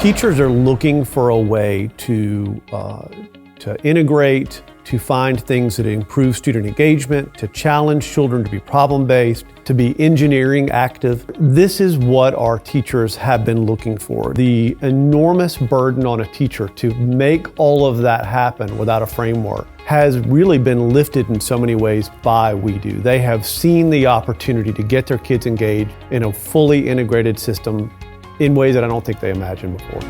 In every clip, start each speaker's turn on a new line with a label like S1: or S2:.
S1: Teachers are looking for a way to integrate, to find things that improve student engagement, to challenge children to be problem-based, to be engineering active. This is what our teachers have been looking for. The enormous burden on a teacher to make all of that happen without a framework has really been lifted in so many ways by WeDo. They have seen the opportunity to get their kids engaged in a fully integrated system in ways that I don't think they imagined before.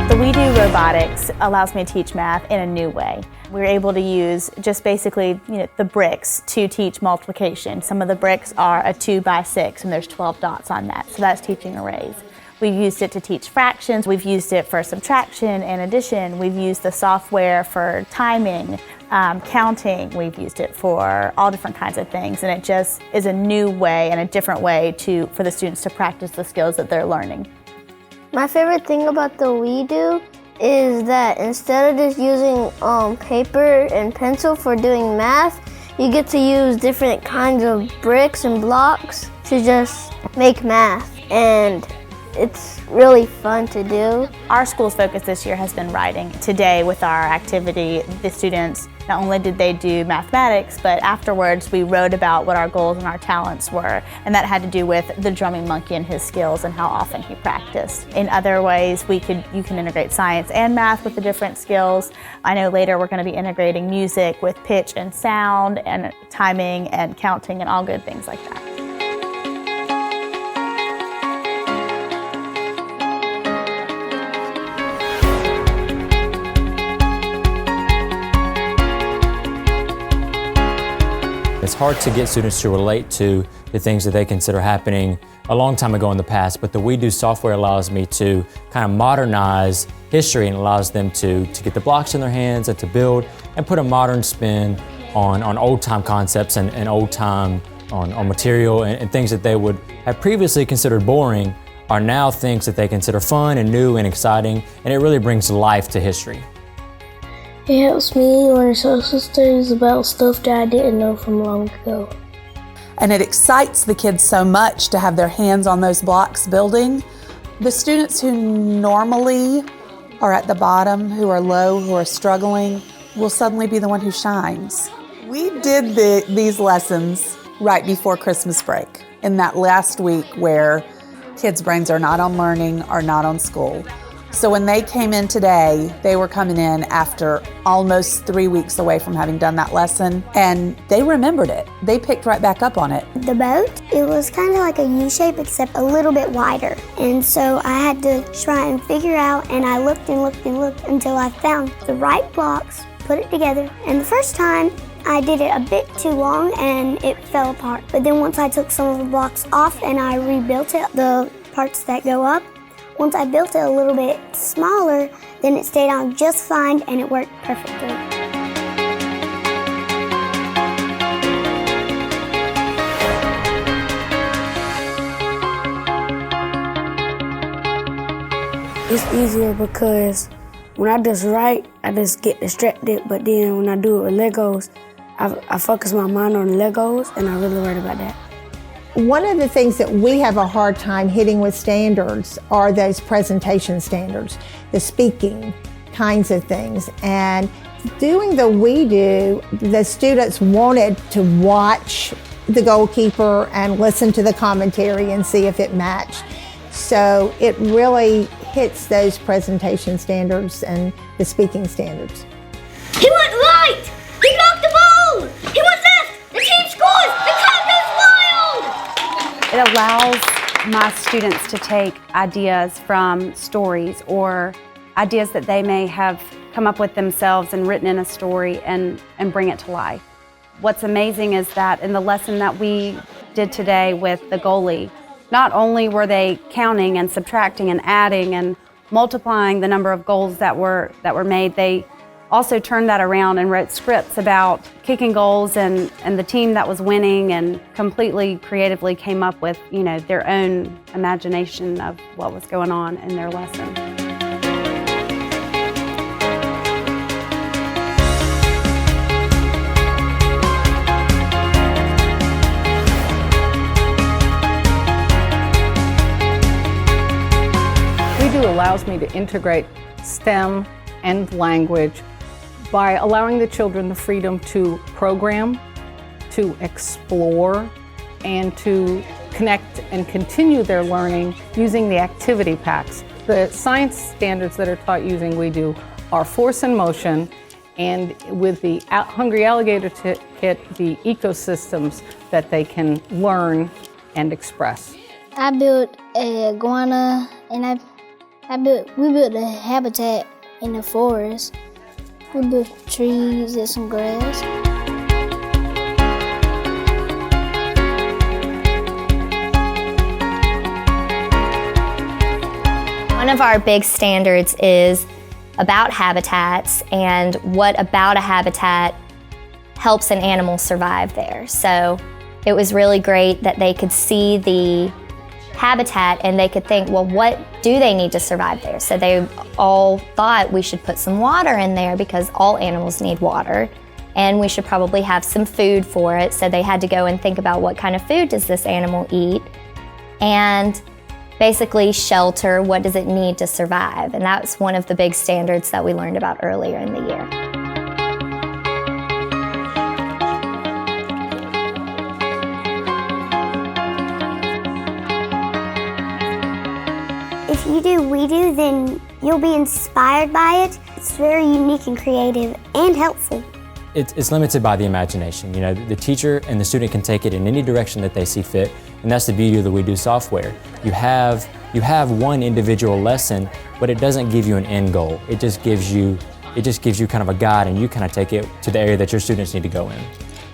S2: The WeDo robotics allows me to teach math in a new way. We're able to use just basically the bricks to teach multiplication. Some of the bricks are a 2 by 6 and there's 12 dots on that, so that's teaching arrays. We've used it to teach fractions, we've used it for subtraction and addition, we've used the software for timing, counting, we've used it for all different kinds of things, and it just is a new way and a different way for the students to practice the skills that they're learning.
S3: My favorite thing about the WeDo is that instead of just using paper and pencil for doing math, you get to use different kinds of bricks and blocks to just make math, and it's really fun to do.
S2: Our school's focus this year has been writing. Today with our activity, the students, not only did they do mathematics, but afterwards we wrote about what our goals and our talents were, and that had to do with the drumming monkey and his skills and how often he practiced. In other ways, you can integrate science and math with the different skills. I know later we're going to be integrating music with pitch and sound and timing and counting and all good things like that.
S4: It's hard to get students to relate to the things that they consider happening a long time ago in the past, but the WeDo software allows me to kind of modernize history and allows them to get the blocks in their hands and to build and put a modern spin on old time concepts and old time on material and things that they would have previously considered boring are now things that they consider fun and new and exciting, and it really brings life to history.
S3: It helps me learn social studies about stuff that I didn't know from long ago.
S5: And it excites the kids so much to have their hands on those blocks building. The students who normally are at the bottom, who are low, who are struggling, will suddenly be the one who shines. We did these lessons right before Christmas break, in that last week where kids' brains are not on learning, are not on school. So when they came in today, they were coming in after almost 3 weeks away from having done that lesson, and they remembered it. They picked right back up on it.
S3: The boat, it was kind of like a U shape except a little bit wider. And so I had to try and figure out, and I looked and looked and looked until I found the right blocks, put it together. And the first time I did it a bit too long and it fell apart. But then once I took some of the blocks off and I rebuilt it, the parts that go up, once I built it a little bit smaller, then it stayed on just fine and it worked perfectly. It's easier because when I just write, I just get distracted, but then when I do it with Legos, I focus my mind on Legos and I really worry about that.
S6: One of the things that we have a hard time hitting with standards are those presentation standards, the speaking kinds of things. And doing the WeDo, the students wanted to watch the goalkeeper and listen to the commentary and see if it matched. So it really hits those presentation standards and the speaking standards.
S3: He went right! He blocked the ball! He went left! The team scores! The crowd goes wild!
S7: It allows my students to take ideas from stories or ideas that they may have come up with themselves and written in a story and bring it to life. What's amazing is that in the lesson that we did today with the goalie, not only were they counting and subtracting and adding and multiplying the number of goals that were made, they also turned that around and wrote scripts about kicking goals and the team that was winning, and completely creatively came up with, their own imagination of what was going on in their lesson.
S8: WeDo allows me to integrate STEM and language by allowing the children the freedom to program, to explore, and to connect and continue their learning using the activity packs. The science standards that are taught using WeDo are force and motion, and with the Hungry Alligator kit, the ecosystems that they can learn and express.
S9: I built a iguana, and we built a habitat in the forest. We built trees and some grass.
S10: One of our big standards is about habitats and what about a habitat helps an animal survive there. So it was really great that they could see the habitat and they could think, well, what do they need to survive there? So they all thought we should put some water in there because all animals need water, and we should probably have some food for it. So they had to go and think about what kind of food does this animal eat, and basically shelter, what does it need to survive? And that's one of the big standards that we learned about earlier in the year.
S3: If you do WeDo, then you'll be inspired by it. It's very unique and creative and helpful.
S4: It's limited by the imagination. The teacher and the student can take it in any direction that they see fit, and that's the beauty of the WeDo software. You have one individual lesson, but it doesn't give you an end goal. It just gives you kind of a guide, and you kind of take it to the area that your students need to go in.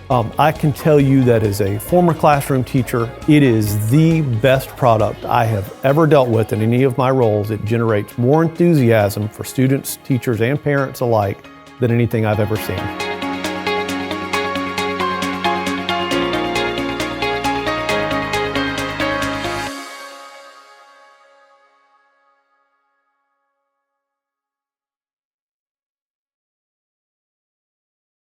S1: I can tell you that as a former classroom teacher, it is the best product I have ever dealt with in any of my roles. It generates more enthusiasm for students, teachers, and parents alike than anything I've ever seen.